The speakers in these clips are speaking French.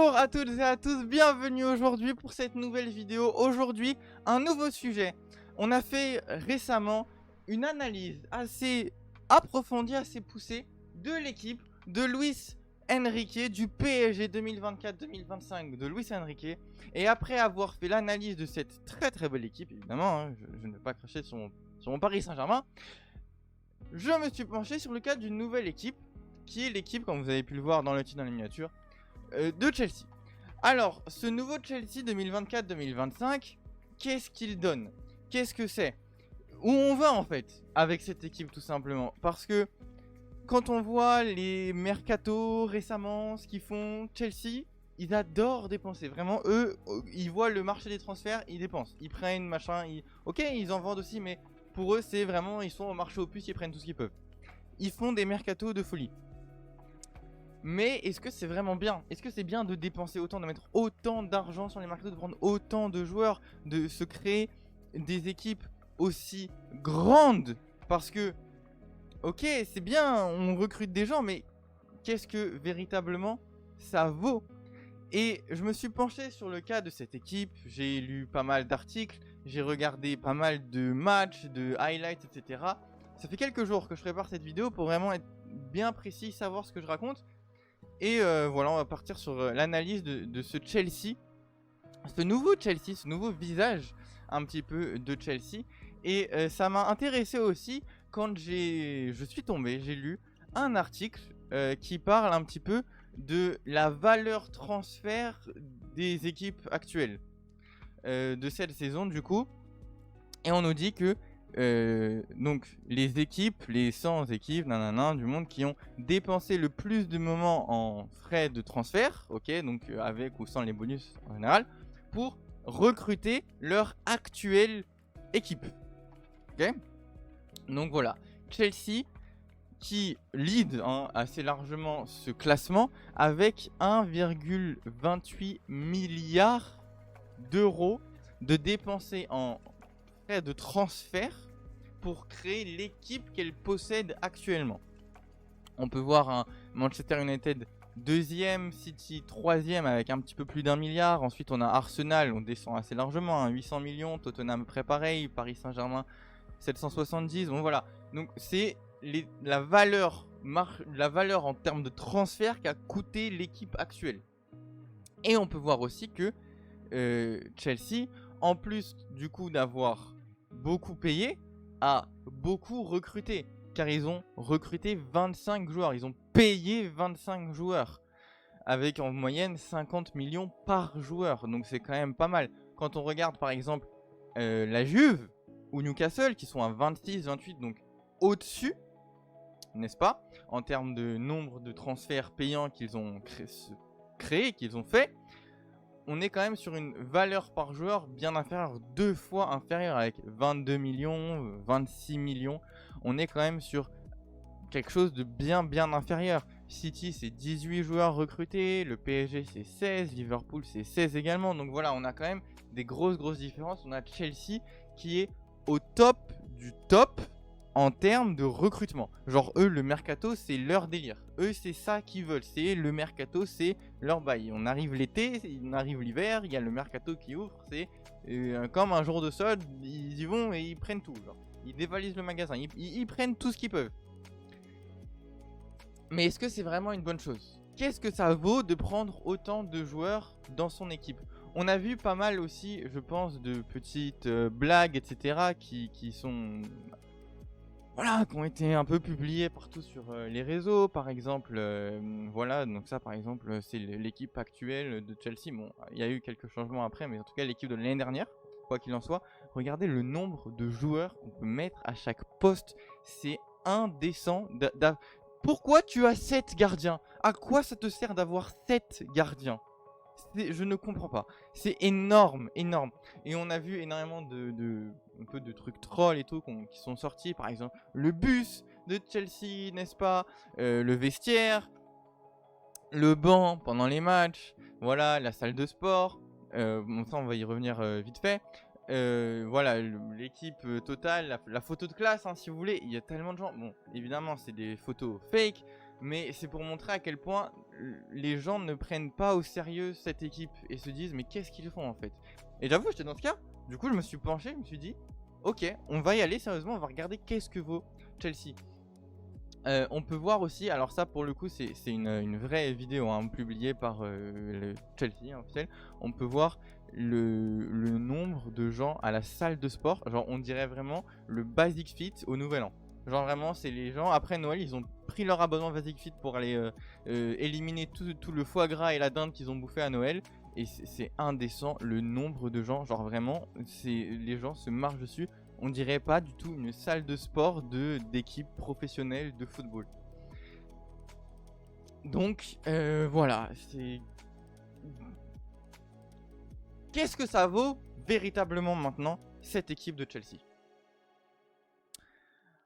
Bonjour à toutes et à tous, bienvenue aujourd'hui pour cette nouvelle vidéo. Aujourd'hui, un nouveau sujet. On a fait récemment une analyse assez approfondie, assez poussée de l'équipe de Luis Enrique du PSG 2024-2025 de Luis Enrique. Et après avoir fait l'analyse de cette très belle équipe, évidemment, hein, je ne vais pas cracher sur mon Paris Saint-Germain, je me suis penché sur le cas d'une nouvelle équipe, qui est l'équipe, comme vous avez pu le voir dans le titre dans la miniature, de Chelsea. Alors, ce nouveau Chelsea 2024-2025, qu'est-ce qu'il donne? Qu'est-ce que c'est? Où on va en fait avec cette équipe tout simplement? Parce que quand on voit les mercatos récemment, ce qu'ils font, Chelsea, ils adorent dépenser. Vraiment, eux, ils voient le marché des transferts, ils dépensent. Ils prennent machin, ok, ils en vendent aussi, mais pour eux, c'est vraiment, ils sont au marché aux puces, ils prennent tout ce qu'ils peuvent. Ils font des mercatos de folie. Mais est-ce que c'est vraiment bien? Est-ce que c'est bien de dépenser autant, de mettre autant d'argent sur les mercatos, de prendre autant de joueurs, de se créer des équipes aussi grandes? Parce que, ok, c'est bien, on recrute des gens, mais qu'est-ce que véritablement ça vaut? Et je me suis penché sur le cas de cette équipe, j'ai lu pas mal d'articles, j'ai regardé pas mal de matchs, de highlights, etc. Ça fait quelques jours que je prépare cette vidéo pour vraiment être bien précis, savoir ce que je raconte. Et voilà, on va partir sur l'analyse de ce Chelsea, ce nouveau Chelsea, ce nouveau visage un petit peu de Chelsea. Et ça m'a intéressé aussi quand j'ai lu un article qui parle un petit peu de la valeur transfert des équipes actuelles de cette saison du coup. Et on nous dit que donc les équipes, les 100 équipes du monde qui ont dépensé le plus de moments en frais de transfert, ok, donc avec ou sans les bonus en général, pour recruter leur actuelle équipe. Ok, donc voilà, Chelsea qui lead assez largement ce classement avec 1,28 milliard d'euros de dépensés en de transfert pour créer l'équipe qu'elle possède actuellement. On peut voir un Manchester United deuxième, City troisième avec un petit peu plus d'1 milliard. Ensuite on a Arsenal, on descend assez largement, 800 millions, Tottenham près pareil, Paris Saint-Germain 770. Bon voilà, donc c'est la valeur en termes de transfert qu'a coûté l'équipe actuelle. Et on peut voir aussi que Chelsea, en plus du coup d'avoir beaucoup payé, a beaucoup recruté, car ils ont recruté 25 joueurs, ils ont payé 25 joueurs avec en moyenne 50 millions par joueur, donc c'est quand même pas mal. Quand on regarde par exemple la Juve ou Newcastle qui sont à 26, 28, donc au-dessus, n'est-ce pas, en termes de nombre de transferts payants qu'ils ont créé, qu'ils ont fait, on est quand même sur une valeur par joueur bien inférieure, 2 fois inférieure, avec 22 millions, 26 millions. On est quand même sur quelque chose de bien inférieur. City c'est 18 joueurs recrutés, le PSG c'est 16, Liverpool c'est 16 également. Donc voilà, on a quand même des grosses différences. On a Chelsea qui est au top du top en termes de recrutement. Genre eux, le mercato c'est leur délire. Eux c'est ça qu'ils veulent, c'est le mercato, c'est leur bail. On arrive l'été, on arrive l'hiver, il y a le mercato qui ouvre, c'est comme un jour de solde, ils y vont et ils prennent tout. Genre. Ils dévalisent le magasin, ils prennent tout ce qu'ils peuvent. Mais est-ce que c'est vraiment une bonne chose? Qu'est-ce que ça vaut de prendre autant de joueurs dans son équipe? On a vu pas mal aussi, je pense, de petites blagues, etc. qui sont... Voilà, qui ont été un peu publiées partout sur les réseaux, par exemple. Voilà, donc ça, par exemple, c'est l'équipe actuelle de Chelsea. Bon, il y a eu quelques changements après, mais en tout cas, l'équipe de l'année dernière, quoi qu'il en soit, regardez le nombre de joueurs qu'on peut mettre à chaque poste. C'est indécent. Pourquoi tu as 7 gardiens? À quoi ça te sert d'avoir 7 gardiens? Je ne comprends pas. C'est énorme. Et on a vu énormément un peu de trucs trolls et tout qui sont sortis. Par exemple, le bus de Chelsea, n'est-ce pas? Le vestiaire, le banc pendant les matchs, voilà, la salle de sport. Bon, ça, on va y revenir vite fait. Voilà, l'équipe totale, la photo de classe, hein, si vous voulez. Il y a tellement de gens. Bon, évidemment, c'est des photos fake, mais c'est pour montrer à quel point les gens ne prennent pas au sérieux cette équipe et se disent mais qu'est-ce qu'ils font en fait. Et j'avoue, j'étais dans ce cas. Du coup, je me suis penché, je me suis dit ok, on va y aller sérieusement, on va regarder qu'est-ce que vaut Chelsea. On peut voir aussi, alors ça pour le coup c'est une vraie vidéo hein, publiée par le Chelsea officiel. On peut voir le nombre de gens à la salle de sport. Genre on dirait vraiment le Basic Fit au nouvel an. Genre vraiment c'est les gens, après Noël ils ont pris leur abonnement Basic Fit pour aller éliminer tout le foie gras et la dinde qu'ils ont bouffé à Noël. Et c'est indécent le nombre de gens, genre vraiment les gens se marchent dessus. On dirait pas du tout une salle de sport d'équipe professionnelle de football. Donc voilà, c'est... Qu'est-ce que ça vaut véritablement maintenant cette équipe de Chelsea?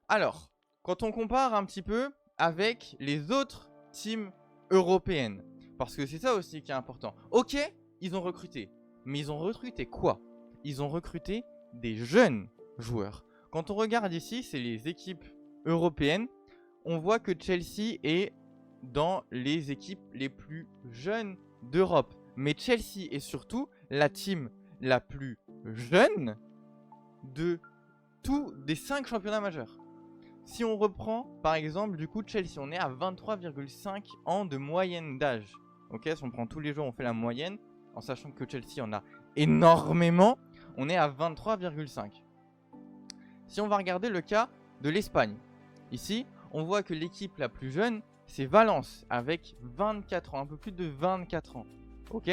Alors, quand on compare un petit peu avec les autres teams européennes, parce que c'est ça aussi qui est important. Ok, ils ont recruté, mais ils ont recruté quoi? Ils ont recruté des jeunes joueurs. Quand on regarde ici, c'est les équipes européennes. On voit que Chelsea est dans les équipes les plus jeunes d'Europe. Mais Chelsea est surtout la team la plus jeune de tous des 5 championnats majeurs. Si on reprend par exemple du coup Chelsea, on est à 23,5 ans de moyenne d'âge. Ok, si on prend tous les jours, on fait la moyenne, en sachant que Chelsea en a énormément, on est à 23,5. Si on va regarder le cas de l'Espagne, ici, on voit que l'équipe la plus jeune, c'est Valence, avec 24 ans, un peu plus de 24 ans. Ok ?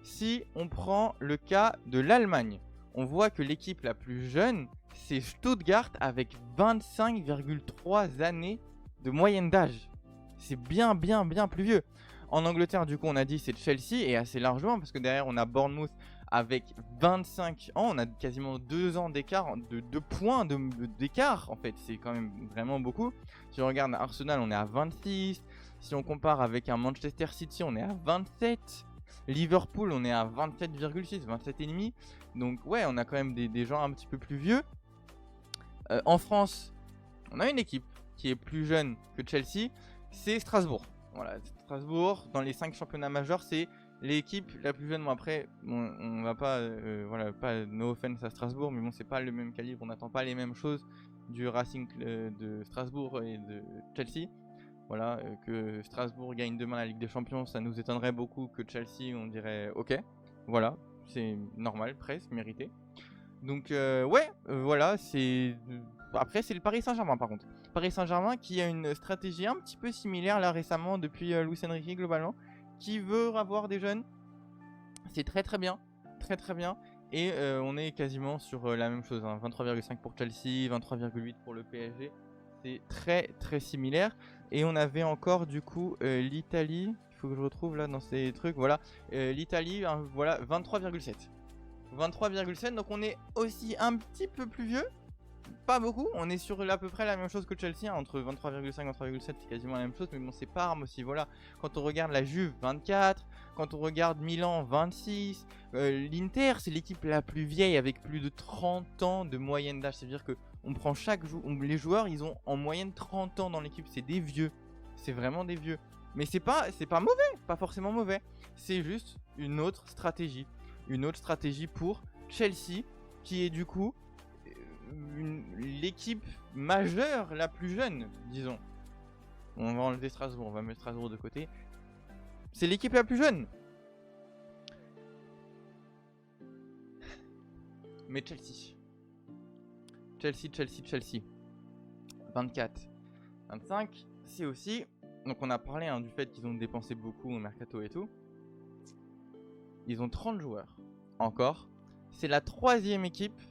Si on prend le cas de l'Allemagne, on voit que l'équipe la plus jeune, c'est Stuttgart, avec 25,3 années de moyenne d'âge. C'est bien plus vieux. En Angleterre, du coup, on a dit c'est Chelsea, et assez largement, parce que derrière, on a Bournemouth avec 25 ans, on a quasiment 2 ans d'écart, de 2 points d'écart en fait, c'est quand même vraiment beaucoup. Si on regarde Arsenal, on est à 26, si on compare avec un Manchester City, on est à 27, Liverpool, on est à 27,6, 27,5, donc ouais, on a quand même des gens un petit peu plus vieux. En France, on a une équipe qui est plus jeune que Chelsea, c'est Strasbourg. Voilà, Strasbourg, dans les 5 championnats majeurs, c'est l'équipe la plus jeune. Bon, après, on va pas, voilà, pas no offense à Strasbourg, mais bon, c'est pas le même calibre, on n'attend pas les mêmes choses du Racing de Strasbourg et de Chelsea. Voilà, que Strasbourg gagne demain la Ligue des Champions, ça nous étonnerait beaucoup. Que Chelsea, on dirait ok, voilà, c'est normal, presque mérité. Donc ouais, voilà, c'est... Après, c'est le Paris Saint-Germain par contre. Paris Saint-Germain qui a une stratégie un petit peu similaire là récemment depuis Luis Enrique globalement, qui veut avoir des jeunes. C'est très bien, très bien. Et on est quasiment sur la même chose, hein. 23,5 pour Chelsea, 23,8 pour le PSG. C'est très similaire. Et on avait encore du coup l'Italie, il faut que je retrouve là dans ces trucs, voilà. L'Italie, hein, voilà, 23,7. 23,7, donc on est aussi un petit peu plus vieux. Pas beaucoup, on est sur à peu près la même chose que Chelsea, hein, entre 23,5 et 23,7 c'est quasiment la même chose, mais bon c'est Parme aussi, voilà. Quand on regarde la Juve, 24, quand on regarde Milan, 26, l'Inter c'est l'équipe la plus vieille avec plus de 30 ans de moyenne d'âge, c'est-à-dire que on prend chaque les joueurs, ils ont en moyenne 30 ans dans l'équipe, c'est des vieux, c'est vraiment des vieux. Mais c'est pas mauvais, pas forcément mauvais, c'est juste une autre stratégie pour Chelsea qui est du coup l'équipe majeure la plus jeune, disons. On va enlever Strasbourg, on va mettre Strasbourg de côté. C'est l'équipe la plus jeune. Mais Chelsea. Chelsea. 24. 25, c'est aussi... Donc on a parlé hein, du fait qu'ils ont dépensé beaucoup au mercato et tout. Ils ont 30 joueurs. Encore. C'est la 3e équipe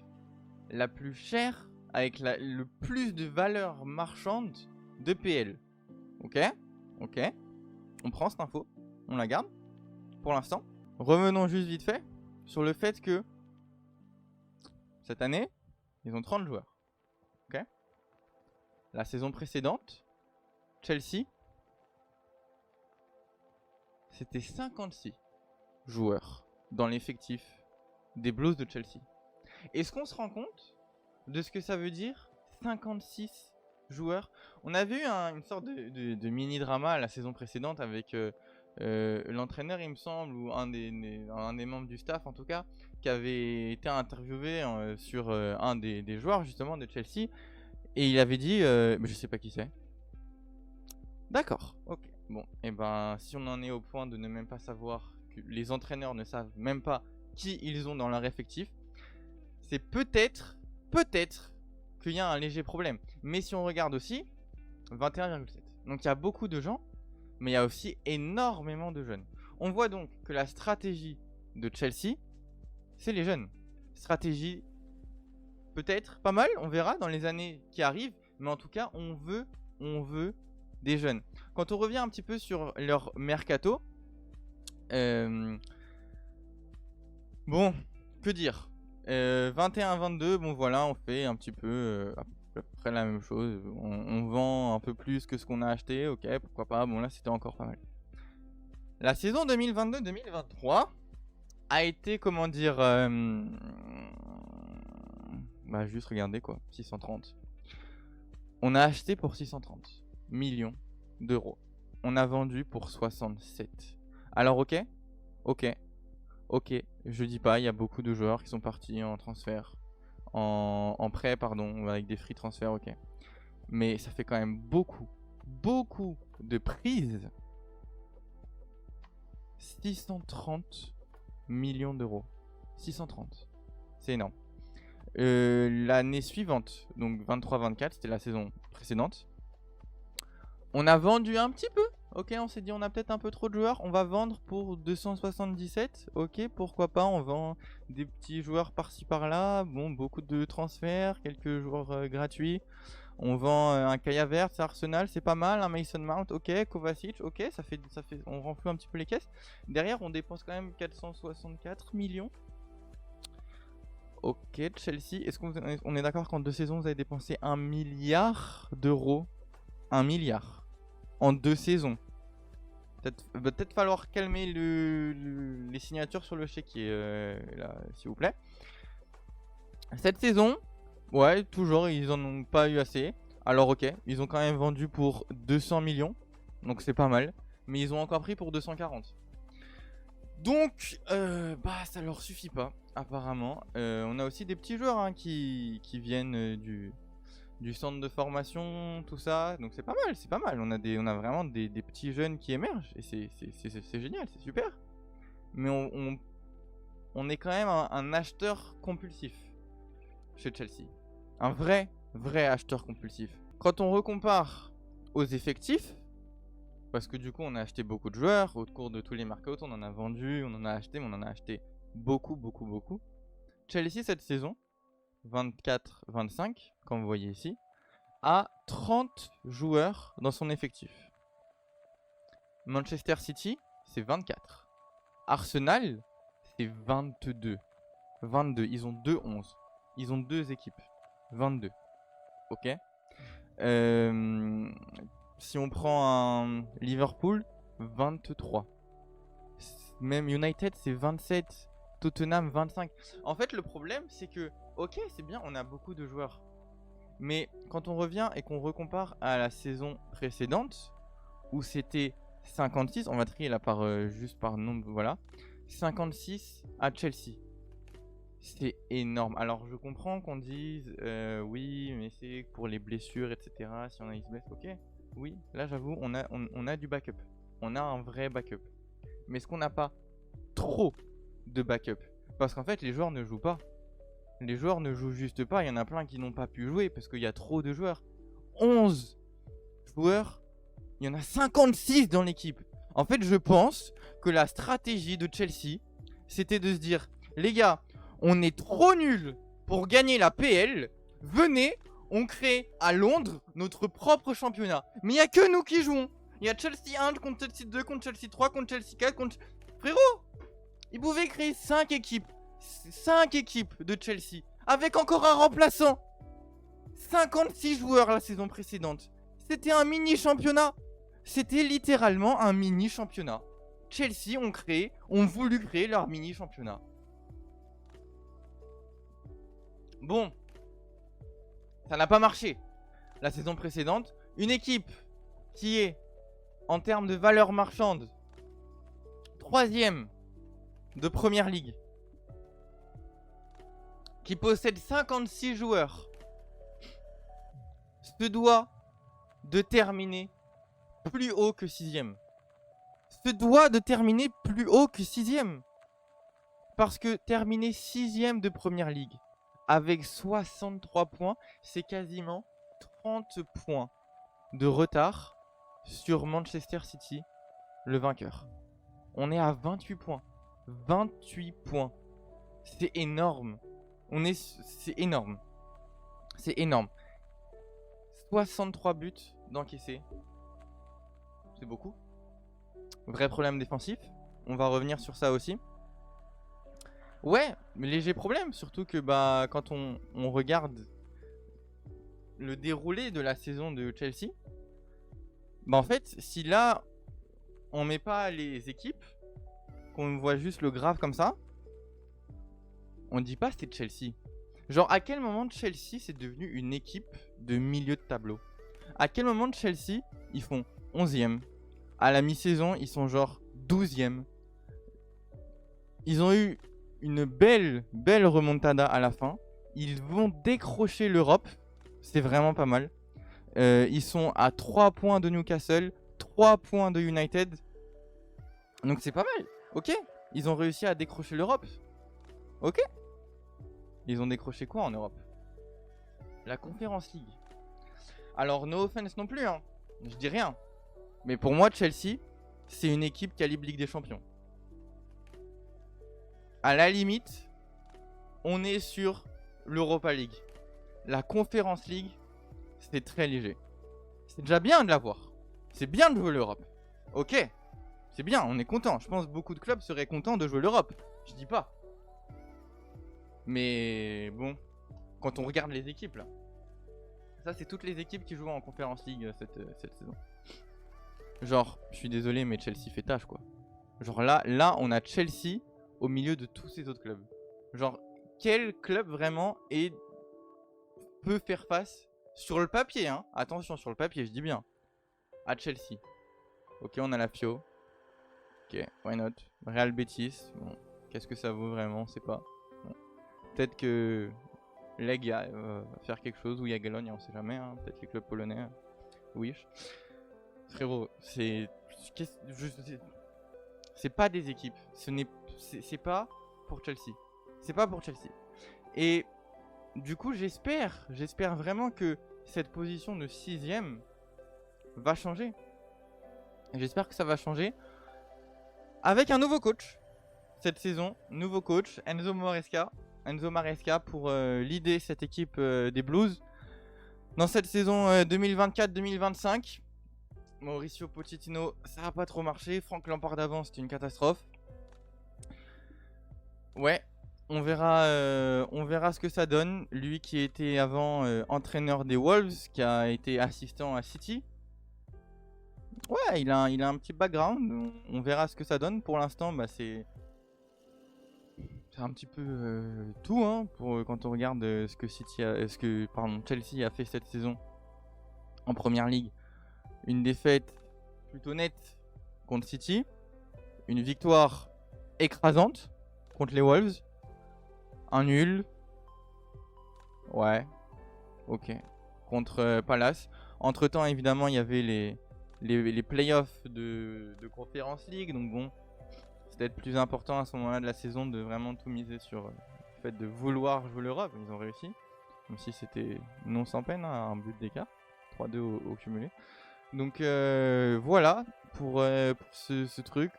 la plus chère avec le plus de valeur marchande de PL. Ok. On prend cette info. On la garde. Pour l'instant. Revenons juste vite fait sur le fait que cette année, ils ont 30 joueurs. Ok. La saison précédente, Chelsea, c'était 56 joueurs dans l'effectif des Blues de Chelsea. Est-ce qu'on se rend compte de ce que ça veut dire 56 joueurs. On avait eu une sorte de mini-drama la saison précédente avec l'entraîneur, il me semble, ou un des membres du staff en tout cas, qui avait été interviewé sur un des joueurs justement de Chelsea, et il avait dit, mais je sais pas qui c'est. D'accord, ok. Bon, et ben si on en est au point de ne même pas savoir, que les entraîneurs ne savent même pas qui ils ont dans leur effectif, c'est peut-être qu'il y a un léger problème. Mais si on regarde aussi, 21,7. Donc il y a beaucoup de gens, mais il y a aussi énormément de jeunes. On voit donc que la stratégie de Chelsea, c'est les jeunes. Stratégie peut-être pas mal, on verra dans les années qui arrivent, mais en tout cas, on veut des jeunes. Quand on revient un petit peu sur leur mercato, bon, que dire, 21-22, bon voilà, on fait un petit peu à peu près la même chose. On vend un peu plus que ce qu'on a acheté, ok, pourquoi pas, bon là c'était encore pas mal. La saison 2022-2023 a été, comment dire, bah juste regardez quoi, 630. On a acheté pour 630 millions d'euros. On a vendu pour 67. Alors ok, je dis pas, il y a beaucoup de joueurs qui sont partis en transfert, en prêt, pardon, avec des free transferts, ok. Mais ça fait quand même beaucoup de prises. 630 millions d'euros. 630. C'est énorme. L'année suivante, donc 23-24, c'était la saison précédente, on a vendu un petit peu. Ok, on s'est dit on a peut-être un peu trop de joueurs, on va vendre pour 277. Ok, pourquoi pas, on vend des petits joueurs par-ci par-là. Bon, beaucoup de transferts, quelques joueurs gratuits. On vend un Kai Havertz à Arsenal, c'est pas mal. Un Mason Mount, ok. Kovacic, ok. Ça fait, on renfloue un petit peu les caisses. Derrière, on dépense quand même 464 millions. Ok, Chelsea. Est-ce qu'on est d'accord qu'en 2 saisons, vous avez dépensé 1 milliard d'euros? 1 milliard. En 2 saisons. Peut-être falloir calmer les signatures sur le chéquier, là, s'il vous plaît. Cette saison, ouais, toujours, ils en ont pas eu assez. Alors ok, ils ont quand même vendu pour 200 millions. Donc c'est pas mal. Mais ils ont encore pris pour 240. Donc, bah ça leur suffit pas, apparemment. On a aussi des petits joueurs hein, qui viennent du centre de formation, tout ça. Donc c'est pas mal, c'est pas mal. On a vraiment des petits jeunes qui émergent. Et c'est génial, c'est super. Mais on est quand même un acheteur compulsif chez Chelsea. Un vrai acheteur compulsif. Quand on recompare aux effectifs, parce que du coup on a acheté beaucoup de joueurs au cours de tous les markouts, on en a vendu, on en a acheté, mais on en a acheté beaucoup. Chelsea cette saison, 24-25, comme vous voyez ici, a 30 joueurs dans son effectif. Manchester City, c'est 24. Arsenal, c'est 22. 22, ils ont 2-11. Ils ont 2 équipes. 22. Ok. Si on prend un Liverpool, 23. Même United, c'est 27. Tottenham, 25. En fait, le problème, c'est que, ok, c'est bien, on a beaucoup de joueurs. Mais quand on revient et qu'on recompare à la saison précédente, où c'était 56, on va trier là juste par nombre, voilà. 56 à Chelsea. C'est énorme. Alors je comprends qu'on dise oui, mais c'est pour les blessures, etc. Si on a se blesse, ok. Oui, là j'avoue, on a du backup. On a un vrai backup. Mais est-ce qu'on n'a pas trop de backup? Parce qu'en fait, les joueurs ne jouent pas. Les joueurs ne jouent juste pas. Il y en a plein qui n'ont pas pu jouer parce qu'il y a trop de joueurs. 11 joueurs, il y en a 56 dans l'équipe. En fait, je pense que la stratégie de Chelsea, c'était de se dire, les gars, on est trop nuls pour gagner la PL. Venez, on crée à Londres notre propre championnat. Mais il n'y a que nous qui jouons. Il y a Chelsea 1 contre Chelsea 2, contre Chelsea 3, contre Chelsea 4, contre... Frérot, ils pouvaient créer 5 équipes. 5 équipes de Chelsea. Avec encore un remplaçant. 56 joueurs la saison précédente. C'était un mini championnat. C'était littéralement un mini championnat. Chelsea ont voulu créer leur mini championnat. Bon, ça n'a pas marché. La saison précédente, une équipe qui est, en termes de valeur marchande, 3e de Première Ligue, qui possède 56 joueurs, se doit de terminer plus haut que 6e. Se doit de terminer plus haut que 6e. Parce que terminer 6e de Première Ligue avec 63 points, c'est quasiment 30 points de retard sur Manchester City, le vainqueur. On est à 28 points. 28 points. C'est énorme. C'est énorme. C'est énorme. 63 buts d'encaissés. C'est beaucoup. Vrai problème défensif. On va revenir sur ça aussi. Ouais, mais léger problème. Surtout que quand on regarde le déroulé de la saison de Chelsea, en fait, si là, on met pas les équipes, qu'on voit juste le graphe comme ça, on dit pas c'était Chelsea. Genre, à quel moment Chelsea c'est devenu une équipe de milieu de tableau? À quel moment Chelsea ils font 11e? À la mi-saison, ils sont genre 12e. Ils ont eu une belle remontada à la fin. Ils vont décrocher l'Europe. C'est vraiment pas mal. Ils sont à 3 points de Newcastle, 3 points de United. Donc c'est pas mal. Ok. Ils ont réussi à décrocher l'Europe. Ok. Ils ont décroché quoi en Europe? La Conference League. Alors, no offense non plus, hein. Je dis rien. Mais pour moi, Chelsea, c'est une équipe calibre Ligue des Champions. À la limite, on est sur l'Europa League. La Conference League, c'est très léger. C'est déjà bien de l'avoir. C'est bien de jouer l'Europe. Ok. C'est bien, on est content. Je pense que beaucoup de clubs seraient contents de jouer l'Europe. Je dis pas. Mais bon, quand on regarde les équipes là, ça c'est toutes les équipes qui jouent en Conference League cette saison. Genre, je suis désolé mais Chelsea fait tâche quoi. Genre là on a Chelsea au milieu de tous ces autres clubs. Genre, quel club vraiment peut faire face sur le papier, hein. Attention, sur le papier, je dis bien. À Chelsea. Ok, on a la Fio. Ok, why not. Real Betis. Bon, qu'est-ce que ça vaut vraiment, on sait pas. Bon. Peut-être que Legia va faire quelque chose, ou Jagiellonia, on sait jamais, hein. Peut-être les clubs polonais. Oui. Frérot, c'est pas des équipes. C'est pas pour Chelsea. C'est pas pour Chelsea. Et du coup, j'espère vraiment que cette position de 6ème va changer. J'espère que ça va changer avec un nouveau coach cette saison. Nouveau coach, Enzo Maresca pour leader cette équipe des Blues dans cette saison 2024-2025. Mauricio Pochettino, ça a pas trop marché. Frank Lampard d'avant, c'était une catastrophe. Ouais, on verra ce que ça donne. Lui qui était avant entraîneur des Wolves, qui a été assistant à City. Ouais, il a un petit background. On verra ce que ça donne. Pour l'instant, c'est un petit peu tout, hein, pour quand on regarde ce que Chelsea a fait cette saison en Première Ligue. Une défaite plutôt nette contre City, une victoire écrasante contre les Wolves, un nul, ouais, ok, contre Palace. Entre temps, évidemment, il y avait les playoffs de Conference League, donc bon, c'est peut-être plus important à ce moment-là de la saison de vraiment tout miser sur le fait de vouloir jouer l'Europe. Ils ont réussi, même si c'était non sans peine, hein, un but d'écart, 3-2 au cumulé. Donc voilà pour ce truc.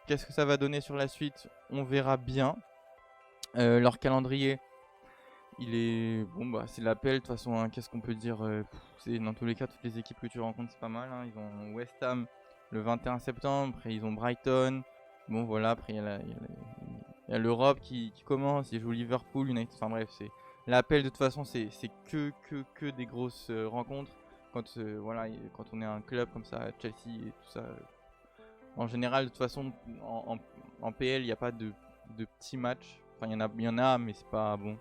Qu'est-ce que ça va donner sur la suite? On verra bien. Leur calendrier, il est bon, c'est l'appel de toute façon, hein. Qu'est-ce qu'on peut dire? C'est dans tous les cas, toutes les équipes que tu rencontres, c'est pas mal, hein. Ils ont West Ham le 21 septembre, après ils ont Brighton. Bon voilà, après il y a l'Europe qui commence, ils jouent Liverpool, United. Enfin bref, c'est l'appel de toute façon, c'est que des grosses rencontres. Quand on est un club comme ça, Chelsea et tout ça, en général de toute façon en PL il n'y a pas de petits matchs. Enfin il y en a mais c'est pas bon.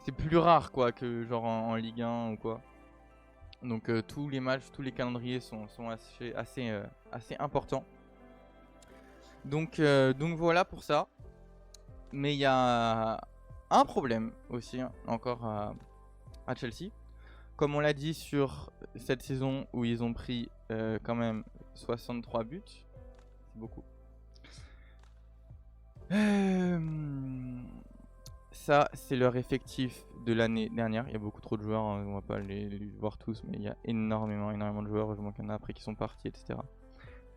C'est plus rare quoi que genre en Ligue 1 ou quoi. Donc tous les matchs, tous les calendriers sont assez importants. Donc voilà pour ça. Mais il y a un problème aussi, hein, encore à Chelsea. Comme on l'a dit sur cette saison où ils ont pris quand même 63 buts. C'est beaucoup. Ça, c'est leur effectif de l'année dernière. Il y a beaucoup trop de joueurs, hein, on va pas les voir tous, mais il y a énormément de joueurs. Heureusement qu'il y en a après qui sont partis, etc.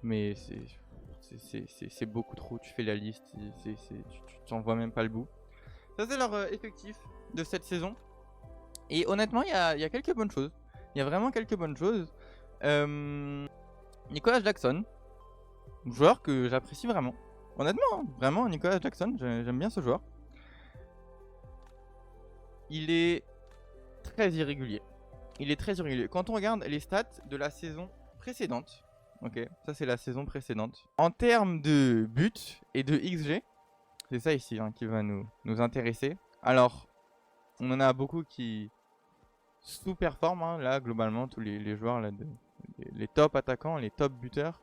Mais c'est beaucoup trop. Tu fais la liste, tu t'en vois même pas le bout. Ça, c'est leur effectif de cette saison. Et honnêtement, il y a quelques bonnes choses. Il y a vraiment quelques bonnes choses. Nicolas Jackson, joueur que j'apprécie vraiment. Honnêtement, hein, vraiment, Nicolas Jackson, j'aime bien ce joueur. Il est très irrégulier. Quand on regarde les stats de la saison précédente, ok, ça c'est la saison précédente. En termes de buts et de XG, c'est ça ici hein, qui va nous intéresser. Alors, on en a beaucoup qui sous-performent, hein, là, globalement, tous les joueurs, là, les top attaquants, les top buteurs,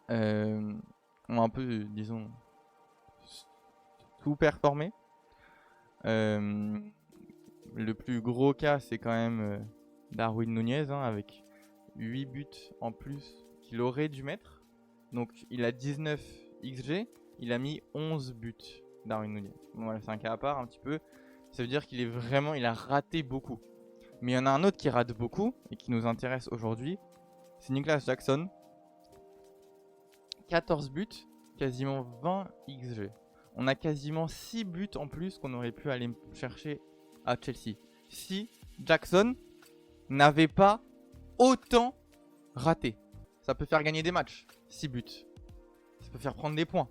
ont un peu, disons, sous-performé. Le plus gros cas, c'est quand même Darwin Nunez, hein, avec 8 buts en plus qu'il aurait dû mettre. Donc, il a 19 XG, il a mis 11 buts, Darwin Nunez. Bon, voilà, c'est un cas à part un petit peu. Ça veut dire qu'il il a raté beaucoup. Mais il y en a un autre qui rate beaucoup et qui nous intéresse aujourd'hui. C'est Nicolas Jackson. 14 buts, quasiment 20 XG. On a quasiment 6 buts en plus qu'on aurait pu aller chercher à Chelsea. Si Jackson n'avait pas autant raté. Ça peut faire gagner des matchs, 6 buts. Ça peut faire prendre des points.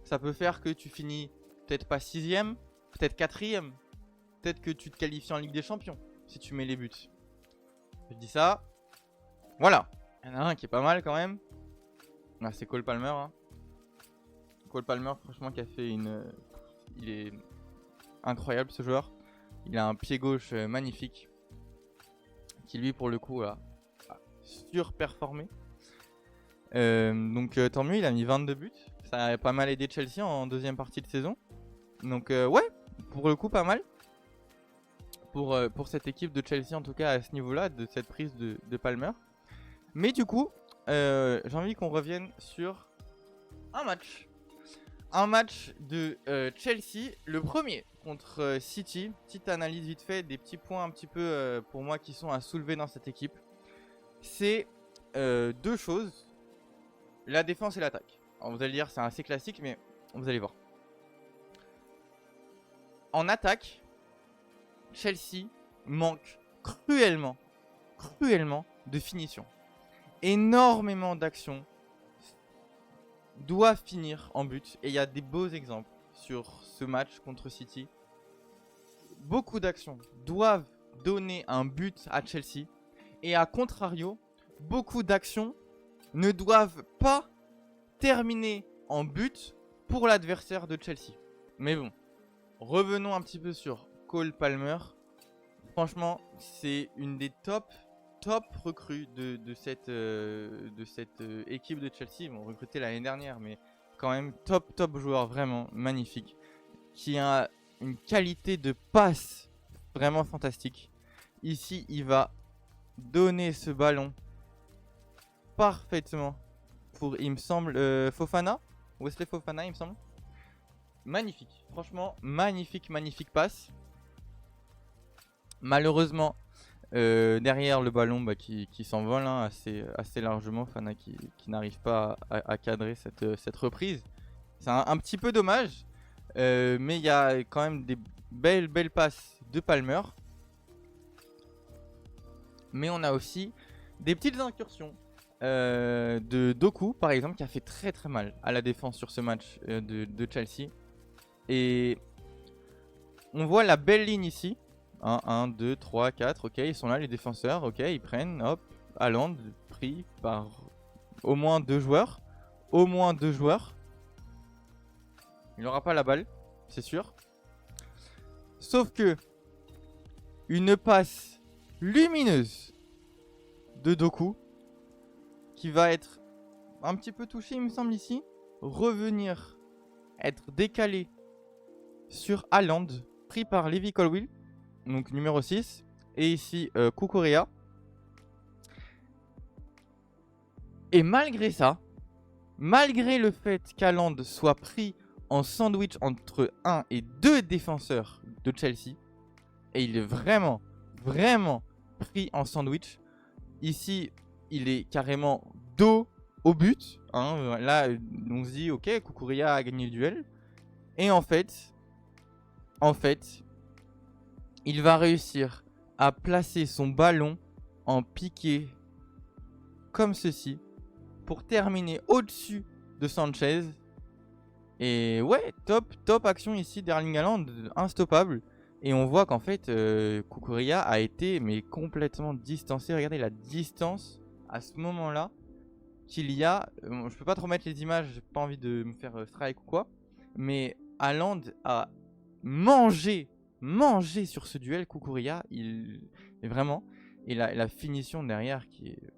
Ça peut faire que tu finis peut-être pas 6ème, peut-être 4ème. Peut-être que tu te qualifies en Ligue des Champions si tu mets les buts. Je dis ça. Voilà. Il y en a un qui est pas mal quand même. Ah, c'est Cole Palmer. Hein. Cole Palmer, franchement, qui a fait une... Il est incroyable ce joueur. Il a un pied gauche magnifique. Qui lui, pour le coup, a surperformé. Donc tant mieux, il a mis 22 buts. Ça a pas mal aidé Chelsea en deuxième partie de saison. Donc ouais, pour le coup, pas mal. Pour cette équipe de Chelsea, en tout cas à ce niveau-là, de cette prise de Palmer. Mais du coup, j'ai envie qu'on revienne sur un match. Un match de Chelsea, le premier contre City. Petite analyse vite fait, des petits points un petit peu pour moi qui sont à soulever dans cette équipe. C'est deux choses, la défense et l'attaque. Alors vous allez dire c'est assez classique, mais vous allez voir. En attaque, Chelsea manque cruellement de finition. Énormément d'actions doivent finir en but. Et il y a des beaux exemples sur ce match contre City. Beaucoup d'actions doivent donner un but à Chelsea. Et à contrario, beaucoup d'actions ne doivent pas terminer en but pour l'adversaire de Chelsea. Mais bon, revenons un petit peu sur Cole Palmer. Franchement, c'est une des top recrues de cette équipe de Chelsea. Ils m'ont recruté l'année dernière, mais quand même top joueur, vraiment magnifique. Qui a une qualité de passe vraiment fantastique. Ici, il va donner ce ballon parfaitement pour, il me semble, Fofana. Wesley Fofana, il me semble. Magnifique, franchement, magnifique passe. Malheureusement, derrière le ballon qui s'envole hein, assez largement, Fofana qui n'arrive pas à cadrer cette reprise. C'est un petit peu dommage, mais il y a quand même des belles passes de Palmer. Mais on a aussi des petites incursions de Doku, par exemple, qui a fait très mal à la défense sur ce match de Chelsea. Et on voit la belle ligne ici. 1, 2, 3, 4, ok, ils sont là les défenseurs, ok, ils prennent, hop, Haaland, pris par au moins 2 joueurs. Il n'aura pas la balle, c'est sûr. Sauf que une passe lumineuse de Doku qui va être un petit peu touché, il me semble, ici. revenir, être décalé sur Haaland, pris par Levi Colwill, donc numéro 6. Et ici, Cucurella. Et malgré ça, malgré le fait qu'Haaland soit pris en sandwich entre 1 et 2 défenseurs de Chelsea, et il est vraiment pris en sandwich. Ici, il est carrément dos au but. Hein. Là, on se dit, ok, Cucurella a gagné le duel. Et en fait, il va réussir à placer son ballon en piqué comme ceci pour terminer au-dessus de Sanchez. Et ouais, top action ici d'Erling Haaland, instoppable. Et on voit qu'en fait, Cucurella a été complètement distancé. Regardez la distance à ce moment-là qu'il y a. Je peux pas trop mettre les images, j'ai pas envie de me faire strike ou quoi. Mais Haaland a mangé sur ce duel. Cucurella, il est vraiment. Et la finition derrière qui est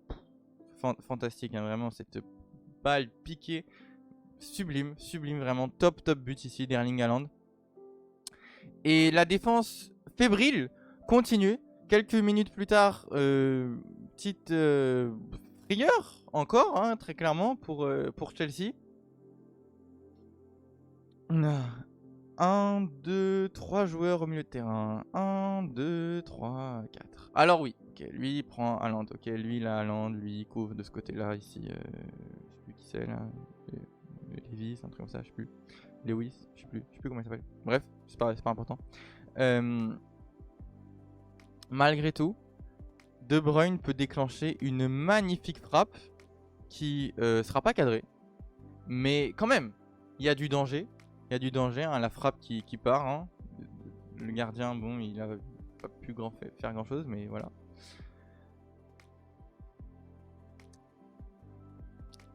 fantastique, hein, vraiment cette balle piquée. Sublime, vraiment top but ici d'Erling Haaland. Et la défense fébrile continue. Quelques minutes plus tard, petite frayeur encore, hein, très clairement, pour Chelsea. 1, 2, 3 joueurs au milieu de terrain. 1, 2, 3, 4. Alors oui, ok, lui il prend Haaland. Ok, lui il a Haaland, lui il couvre de ce côté-là ici. Je sais plus qui c'est là. Levis, un truc comme ça, je sais plus. Lewis, je sais plus comment il s'appelle. Bref, c'est pas important. Malgré tout, De Bruyne peut déclencher une magnifique frappe qui sera pas cadrée. Mais quand même, il y a du danger. Il y a du danger, hein, la frappe qui part. Hein. Le gardien, bon, il a pas pu faire grand chose, mais voilà.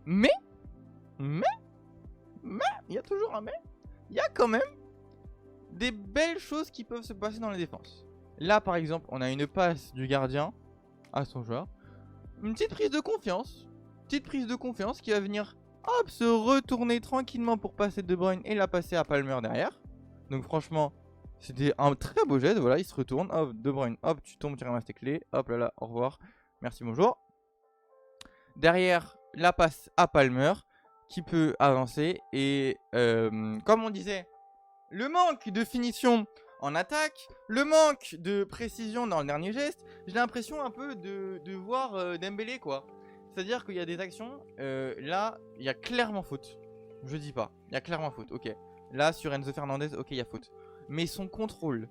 Mais, il y a toujours un mais. Il y a quand même des belles choses qui peuvent se passer dans la défense. Là, par exemple, on a une passe du gardien à son joueur. Une petite prise de confiance. Qui va venir se retourner tranquillement pour passer De Bruyne et la passer à Palmer derrière. Donc franchement, c'était un très beau geste. Voilà, il se retourne. Hop, De Bruyne, hop, tu tombes, tu ramasses tes clés. Hop là, au revoir. Merci, bonjour. Derrière, la passe à Palmer qui peut avancer. Et comme on disait, le manque de finition en attaque, le manque de précision dans le dernier geste, j'ai l'impression un peu de voir Dembélé quoi. C'est-à-dire qu'il y a des actions, là, il y a clairement faute. Je dis pas, il y a clairement faute, ok. Là, sur Enzo Fernandez, ok, il y a faute. Mais son contrôle,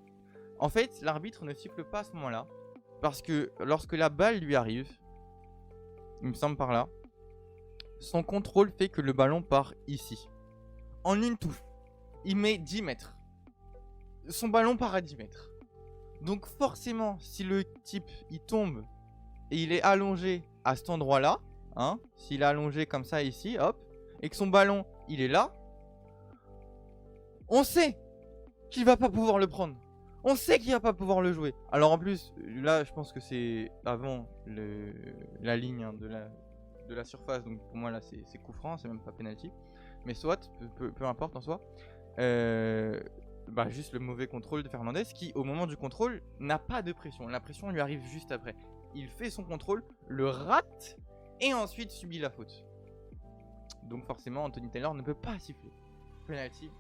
en fait, l'arbitre ne siffle pas à ce moment-là. Parce que lorsque la balle lui arrive, il me semble par là, son contrôle fait que le ballon part ici. En une touche. Il met 10 mètres. Son ballon part à 10 mètres. Donc forcément, si le type, il tombe et il est allongé à cet endroit-là, hein, s'il est allongé comme ça ici, hop, et que son ballon, il est là, on sait qu'il va pas pouvoir le prendre. On sait qu'il va pas pouvoir le jouer. Alors en plus, là, je pense que c'est avant la ligne hein, de la surface. Donc pour moi, là, c'est coup franc, c'est même pas penalty. Mais soit, peu importe en soi. Juste le mauvais contrôle de Fernandez qui, au moment du contrôle, n'a pas de pression. La pression lui arrive juste après. Il fait son contrôle, le rate et ensuite subit la faute. Donc forcément, Anthony Taylor ne peut pas siffler. Penalty.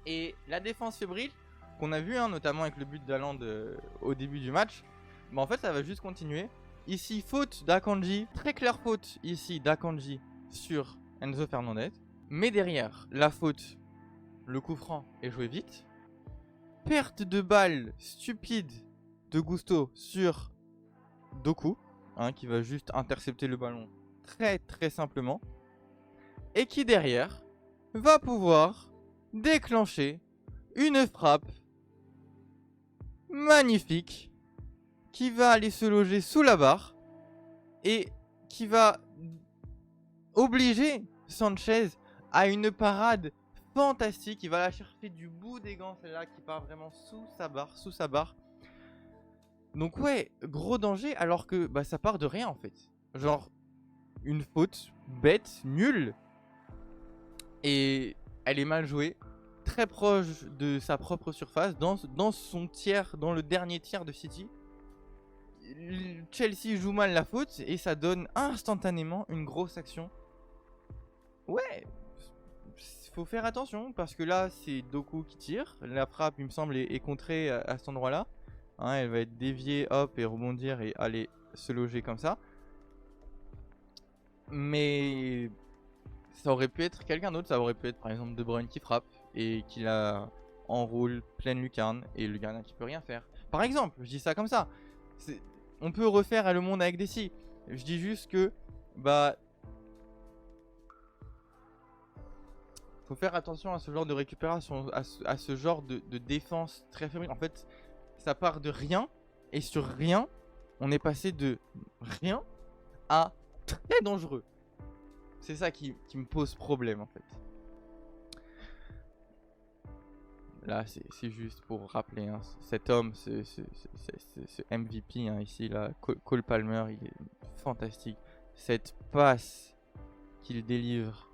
Et la défense fébrile, qu'on a vu, hein, notamment avec le but d'Haaland au début du match, en fait, ça va juste continuer. Ici, faute d'Akanji. Très claire faute ici d'Akanji sur Enzo Fernandez. Mais derrière, la faute, le coup franc est joué vite. Perte de balle stupide de Gusto sur Doku, hein, qui va juste intercepter le ballon très simplement. Et qui derrière va pouvoir déclencher une frappe magnifique qui va aller se loger sous la barre et qui va obliger Sanchez à une parade fantastique. Il va la chercher du bout des gants, celle-là qui part vraiment sous sa barre. Donc ouais, gros danger alors que ça part de rien en fait. Genre une faute bête, nulle. Et elle est mal jouée, très proche de sa propre surface, dans son tiers, dans le dernier tiers de City. Chelsea joue mal la faute et ça donne instantanément une grosse action. Ouais, faut faire attention parce que là c'est Doku qui tire. La frappe, il me semble, est contrée à cet endroit-là. Hein, elle va être déviée, hop, et rebondir et aller se loger comme ça. Mais ça aurait pu être quelqu'un d'autre. Ça aurait pu être par exemple De Bruyne qui frappe et qui la enroule pleine lucarne et le gardien qui peut rien faire. Par exemple, je dis ça comme ça. On peut refaire le monde avec des si. Je dis juste que bah faut faire attention à ce genre de récupération, à ce genre de défense très fébrile. En fait, ça part de rien et sur rien, on est passé de rien à très dangereux. C'est ça qui me pose problème en fait. Là, c'est juste pour rappeler, hein, cet homme, ce MVP hein, ici, là, Cole Palmer, il est fantastique. Cette passe qu'il délivre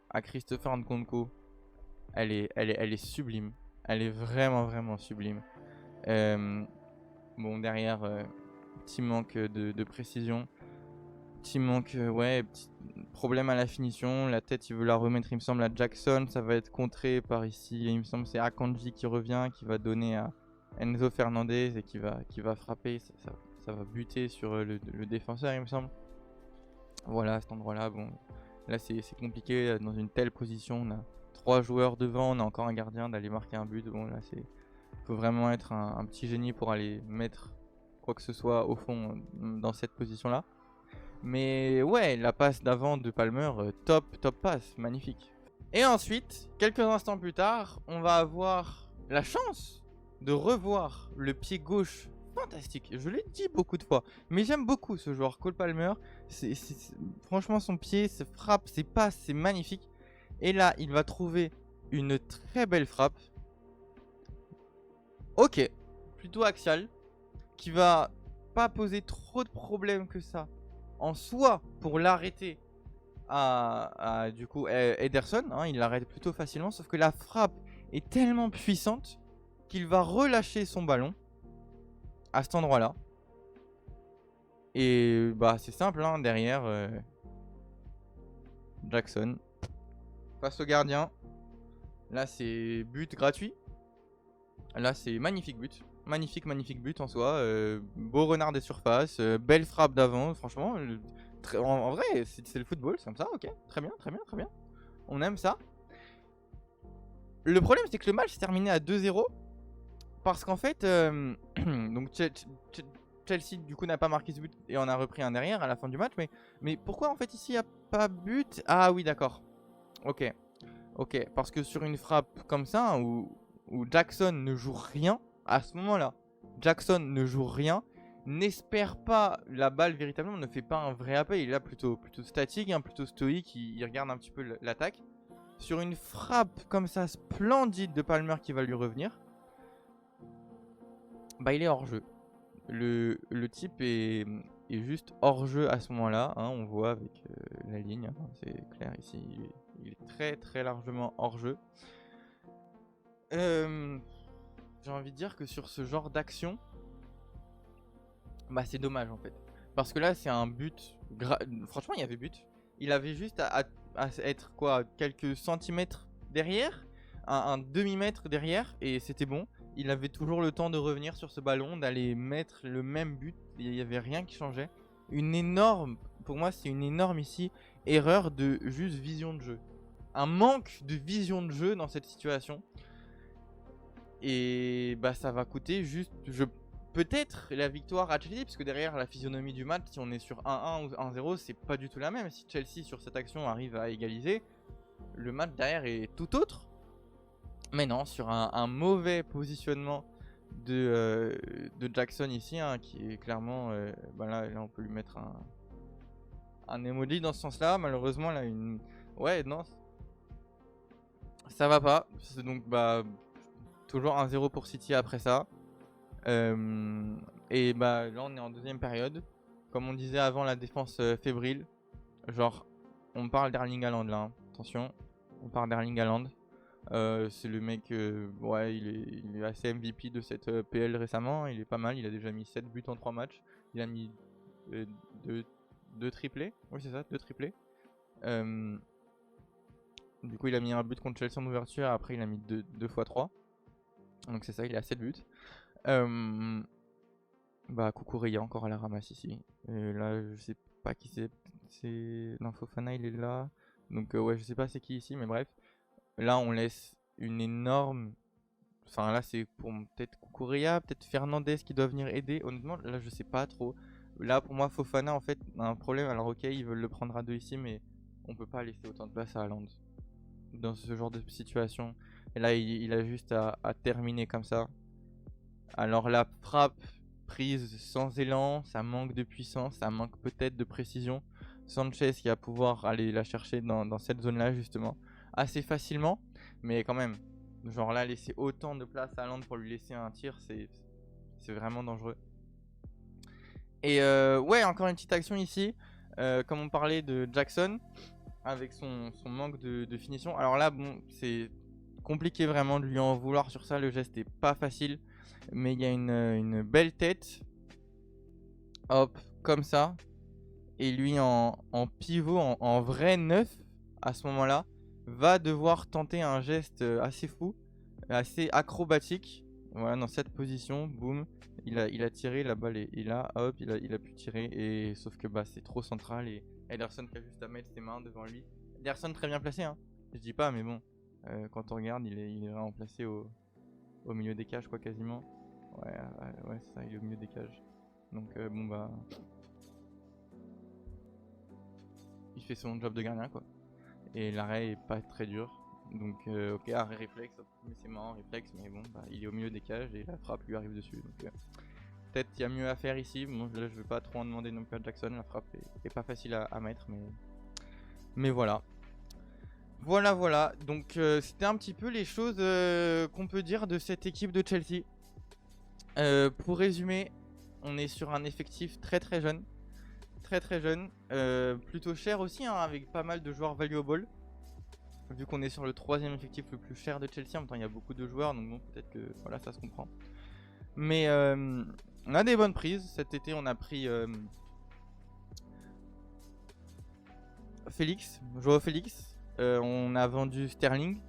à Christopher Nkunku, elle est sublime. Elle est vraiment sublime. Bon, derrière, petit manque de précision. Petit manque, ouais, petit problème à la finition. La tête, il veut la remettre, il me semble, à Jackson. Ça va être contré par ici. Il me semble que c'est Akanji qui revient, qui va donner à Enzo Fernandez et qui va frapper. Ça va buter sur le défenseur, il me semble. Voilà, à cet endroit-là, bon. Là, c'est compliqué dans une telle position. On a 3 joueurs devant, on a encore un gardien d'aller marquer un but. Bon, là, faut vraiment être un petit génie pour aller mettre quoi que ce soit au fond dans cette position-là. Mais ouais, la passe d'avant de Palmer, top passe, magnifique. Et ensuite, quelques instants plus tard, on va avoir la chance de revoir le pied gauche fantastique. Je l'ai dit beaucoup de fois, mais j'aime beaucoup ce joueur, Cole Palmer. Franchement, son pied, ses frappes, ses passes, c'est magnifique. Et là, il va trouver une très belle frappe. Ok, plutôt axiale, qui va pas poser trop de problèmes que ça en soi pour l'arrêter à du coup Ederson, hein, il l'arrête plutôt facilement, sauf que la frappe est tellement puissante qu'il va relâcher son ballon à cet endroit là et bah c'est simple hein, derrière Jackson face au gardien, là c'est but gratuit, là c'est magnifique but en soi, beau renard des surfaces, belle frappe d'avant, franchement en vrai c'est le football, c'est comme ça, ok, très bien. On aime ça. Le problème c'est que le match s'est terminé à 2-0 parce qu'en fait donc Chelsea du coup n'a pas marqué ce but et on a repris un derrière à la fin du match, mais pourquoi en fait ici il n'y a pas but? Ah oui d'accord, ok, parce que sur une frappe comme ça hein, où Jackson ne joue rien, à ce moment-là, Jackson ne joue rien, n'espère pas la balle véritablement, ne fait pas un vrai appel, il est là plutôt statique, hein, plutôt stoïque, il regarde un petit peu l'attaque. Sur une frappe comme ça splendide de Palmer qui va lui revenir, bah il est hors jeu. Le type est juste hors jeu à ce moment-là, hein, on voit avec la ligne, hein, c'est clair ici, il est très largement hors jeu. J'ai envie de dire que sur ce genre d'action, bah c'est dommage en fait. Parce que là c'est un but, franchement il y avait but. Il avait juste à être quoi, quelques centimètres derrière, un demi-mètre derrière et c'était bon. Il avait toujours le temps de revenir sur ce ballon, d'aller mettre le même but, il n'y avait rien qui changeait. Pour moi c'est une énorme ici, erreur de juste vision de jeu. Un manque de vision de jeu dans cette situation. Et bah ça va coûter juste, peut-être la victoire à Chelsea, parce que derrière la physionomie du match, si on est sur 1-1 ou 1-0, c'est pas du tout la même. Si Chelsea sur cette action arrive à égaliser, le match derrière est tout autre. Mais non, sur un mauvais positionnement de Jackson ici, hein, qui est clairement, bah là on peut lui mettre un emoji dans ce sens-là. Malheureusement là ouais non, ça va pas. C'est donc bah toujours 1-0 pour City après ça. Et bah là on est en deuxième période. Comme on disait avant, la défense fébrile. Genre, on parle d'Erling Haaland là, hein. Attention. on part d'Erling Haaland. C'est le mec, ouais, il est assez MVP de cette PL récemment. Il est pas mal, il a déjà mis 7 buts en 3 matchs. Il a mis 2 triplés. Oui, c'est ça, 2 triplés. Du coup, il a mis un but contre Chelsea en ouverture. Après, il a mis 2 fois 3. Donc, c'est ça, il est à 7 buts. Bah, Cucurella encore à la ramasse ici. Là, je sais pas qui c'est. Non, Fofana, il est là. Donc, ouais, je sais pas c'est qui ici, mais bref. Là, on laisse une énorme. Enfin, là, c'est pour peut-être Cucurella, peut-être Fernandez qui doit venir aider. Honnêtement, là, je sais pas trop. Là, pour moi, Fofana, en fait, a un problème. Alors, ok, ils veulent le prendre à 2 ici, mais on peut pas laisser autant de place à Haaland dans ce genre de situation. Et là, il a juste à terminer comme ça. Alors, la frappe prise sans élan, ça manque de puissance, ça manque peut-être de précision. Sanchez qui va pouvoir aller la chercher dans cette zone-là, justement, assez facilement. Mais quand même, genre là, laisser autant de place à Haaland pour lui laisser un tir, c'est vraiment dangereux. Et ouais, encore une petite action ici. Comme on parlait de Jackson, avec son manque de finition. Alors là, bon, c'est compliqué vraiment de lui en vouloir sur ça. Le geste est pas facile. Mais il y a une belle tête. Hop, comme ça. Et lui en pivot, en vrai neuf, à ce moment-là, va devoir tenter un geste assez fou, assez acrobatique. Voilà, dans cette position, boum. Il a tiré, la balle est là, hop, il a pu tirer. Et sauf que bah, c'est trop central. Et Ederson qui a juste à mettre ses mains devant lui. Ederson très bien placé, hein. Je dis pas, mais bon, quand on regarde, il est vraiment placé au milieu des cages, quoi, quasiment. Ouais, c'est ça, il est au milieu des cages. Donc, bon, bah. Il fait son job de gardien, quoi. Et l'arrêt est pas très dur. Donc, ok, arrêt réflexe, mais c'est marrant, réflexe, mais bon, bah, il est au milieu des cages et la frappe lui arrive dessus. Donc, peut-être qu'il y a mieux à faire ici. Bon, là, je vais pas trop en demander non plus à Jackson. La frappe est pas facile à mettre, mais voilà. Voilà. Donc, c'était un petit peu les choses qu'on peut dire de cette équipe de Chelsea. Pour résumer, on est sur un effectif très jeune. Très jeune. Plutôt cher aussi, hein, avec pas mal de joueurs valuable. Vu qu'on est sur le 3ème effectif le plus cher de Chelsea. En même temps, il y a beaucoup de joueurs, donc bon, peut-être que voilà, ça se comprend. Mais on a des bonnes prises. Cet été, on a pris Joao Félix. On a vendu Sterling.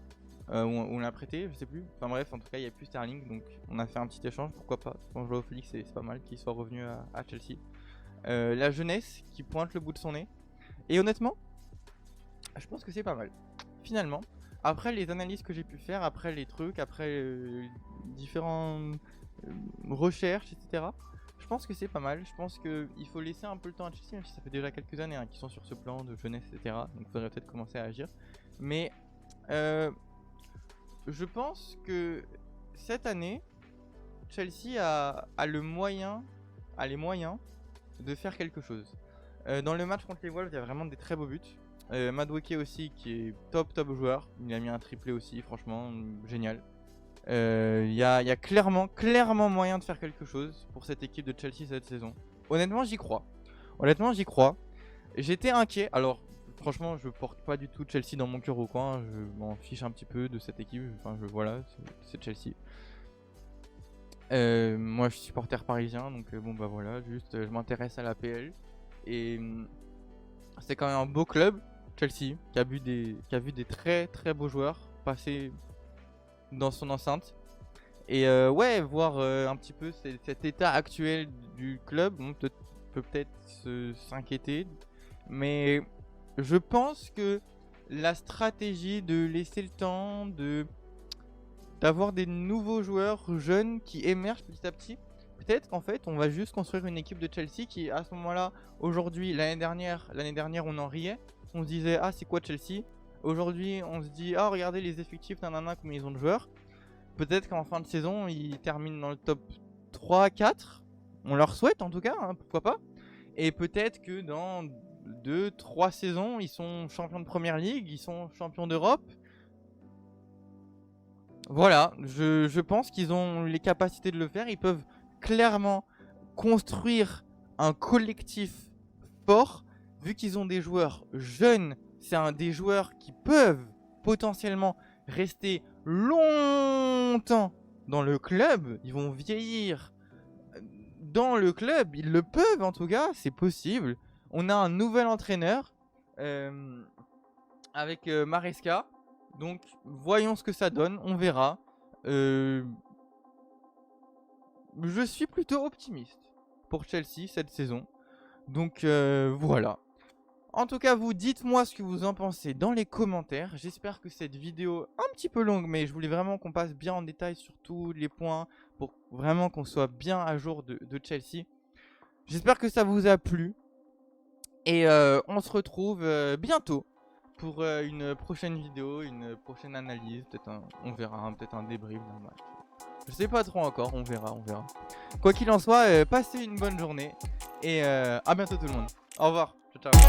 On l'a prêté, je sais plus. Enfin bref, en tout cas, il n'y a plus Sterling. Donc on a fait un petit échange, pourquoi pas. Bon, Joao Félix, c'est pas mal qu'il soit revenu à Chelsea. La jeunesse qui pointe le bout de son nez. Et honnêtement, je pense que c'est pas mal. Finalement, après les analyses que j'ai pu faire, après les trucs, après différentes recherches, etc., je pense que c'est pas mal. Je pense qu'il faut laisser un peu le temps à Chelsea, même si ça fait déjà quelques années qu'ils sont sur ce plan de jeunesse, etc. Donc il faudrait peut-être commencer à agir. Mais je pense que cette année, Chelsea a les moyens de faire quelque chose. Dans le match contre les Wolves, il y a vraiment des très beaux buts. Madueke aussi, qui est top joueur. Il a mis un triplé aussi, franchement, génial. Il y a clairement moyen de faire quelque chose pour cette équipe de Chelsea cette saison. Honnêtement, j'y crois. J'étais inquiet. Alors, franchement, je porte pas du tout Chelsea dans mon cœur au coin. Je m'en fiche un petit peu de cette équipe. Enfin, voilà, c'est Chelsea. Moi, je suis supporter parisien, donc bon, bah voilà, juste je m'intéresse à la PL. Et c'est quand même un beau club, Chelsea, qui a vu des très beaux joueurs passer dans son enceinte. Et ouais, voir un petit peu cet état actuel du club, on peut peut-être s'inquiéter. Mais je pense que la stratégie de laisser le temps, d'avoir des nouveaux joueurs jeunes qui émergent petit à petit, peut-être qu'en fait on va juste construire une équipe de Chelsea qui, à ce moment-là, aujourd'hui, l'année dernière on en riait, on se disait ah c'est quoi Chelsea. Aujourd'hui on se dit ah regardez les effectifs nanana combien ils ont de joueurs. Peut-être qu'en fin de saison ils terminent dans le top 3-4, on leur souhaite en tout cas, hein, pourquoi pas. Et peut-être que dans 2-3 saisons ils sont champions de première ligue, ils sont champions d'Europe. Voilà, je pense qu'ils ont les capacités de le faire. Ils peuvent clairement construire un collectif fort, vu qu'ils ont des joueurs jeunes. C'est des joueurs qui peuvent potentiellement rester longtemps dans le club, ils vont vieillir dans le club, ils le peuvent en tout cas, c'est possible. On a un nouvel entraîneur avec Maresca, donc voyons ce que ça donne, on verra. Je suis plutôt optimiste pour Chelsea cette saison, donc voilà. En tout cas, vous dites-moi ce que vous en pensez dans les commentaires. J'espère que cette vidéo, un petit peu longue, mais je voulais vraiment qu'on passe bien en détail sur tous les points pour vraiment qu'on soit bien à jour de Chelsea. J'espère que ça vous a plu. Et on se retrouve bientôt pour une prochaine vidéo, une prochaine analyse. Peut-être on verra, peut-être un débrief d'un match. Je sais pas trop encore, on verra. Quoi qu'il en soit, passez une bonne journée. Et à bientôt tout le monde. Au revoir. Ciao, ciao.